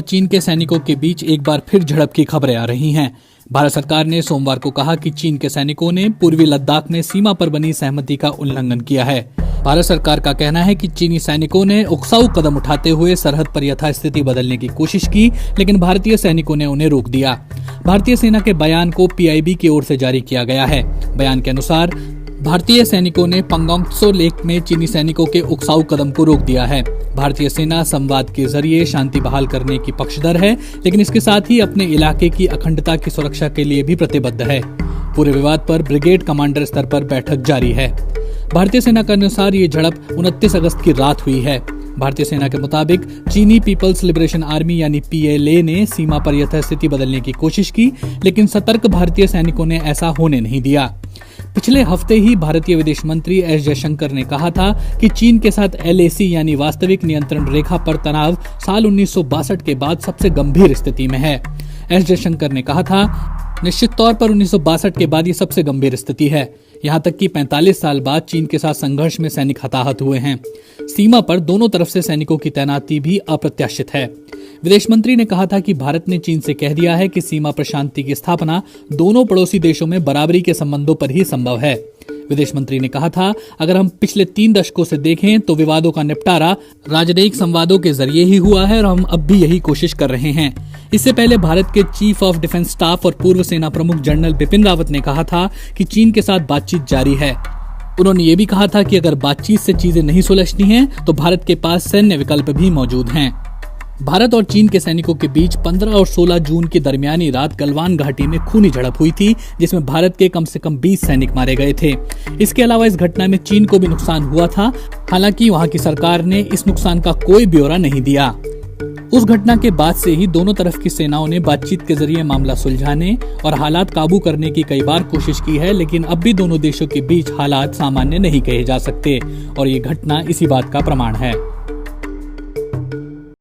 चीन के सैनिकों के बीच एक बार फिर झड़प की खबरें आ रही हैं। भारत सरकार ने सोमवार को कहा कि चीन के सैनिकों ने पूर्वी लद्दाख में सीमा पर बनी सहमति का उल्लंघन किया है। भारत सरकार का कहना है कि चीनी सैनिकों ने उकसाऊ कदम उठाते हुए सरहद पर यथास्थिति बदलने की कोशिश की, लेकिन भारतीय सैनिकों ने उन्हें रोक दिया। भारतीय सेना के बयान को पीआईबी की ओर से जारी किया गया है। बयान के अनुसार भारतीय सैनिकों ने पंगोंग त्सो लेक में चीनी सैनिकों के उकसाऊ कदम को रोक दिया है। भारतीय सेना संवाद के जरिए शांति बहाल करने की पक्षधर है, लेकिन इसके साथ ही अपने इलाके की अखंडता की सुरक्षा के लिए भी प्रतिबद्ध है। पूरे विवाद पर ब्रिगेड कमांडर स्तर पर बैठक जारी है। भारतीय सेना के अनुसार ये झड़प 29 अगस्त की रात हुई है। भारतीय सेना के मुताबिक चीनी पीपल्स लिबरेशन आर्मी यानी पीएलए ने सीमा पर यथास्थिति बदलने की कोशिश की, लेकिन सतर्क भारतीय सैनिकों ने ऐसा होने नहीं दिया। पिछले हफ्ते ही भारतीय विदेश मंत्री एस जयशंकर ने कहा था कि चीन के साथ एलएसी यानी वास्तविक नियंत्रण रेखा पर तनाव साल 1962 के बाद सबसे गंभीर स्थिति में है। एस जयशंकर ने कहा था, निश्चित तौर पर 1962 के बाद ये सबसे गंभीर स्थिति है। यहाँ तक कि 45 साल बाद चीन के साथ संघर्ष में सैनिक हताहत हुए हैं। सीमा पर दोनों तरफ से सैनिकों की तैनाती भी अप्रत्याशित है। विदेश मंत्री ने कहा था कि भारत ने चीन से कह दिया है कि सीमा पर शांति की स्थापना दोनों पड़ोसी देशों में बराबरी के संबंधों पर ही संभव है। विदेश मंत्री ने कहा था, अगर हम पिछले 3 दशकों से देखें तो विवादों का निपटारा राजनयिक संवादों के जरिए ही हुआ है और हम अब भी यही कोशिश कर रहे हैं। इससे पहले भारत के चीफ ऑफ डिफेंस स्टाफ और पूर्व सेना प्रमुख जनरल बिपिन रावत ने कहा था कि चीन के साथ बातचीत जारी है। उन्होंने ये भी कहा था कि अगर बातचीत से चीजें नहीं सुलझती हैं तो भारत के पास सैन्य विकल्प भी मौजूद हैं। भारत और चीन के सैनिकों के बीच 15 और 16 जून की दरमियानी रात गलवान घाटी में खूनी झड़प हुई थी, जिसमें भारत के कम से कम 20 सैनिक मारे गए थे। इसके अलावा इस घटना में चीन को भी नुकसान हुआ था, हालांकि वहां की सरकार ने इस नुकसान का कोई ब्यौरा नहीं दिया। उस घटना के बाद से ही दोनों तरफ की सेनाओं ने बातचीत के जरिए मामला सुलझाने और हालात काबू करने की कई बार कोशिश की है, लेकिन अब भी दोनों देशों के बीच हालात सामान्य नहीं कहे जा सकते और ये घटना इसी बात का प्रमाण है।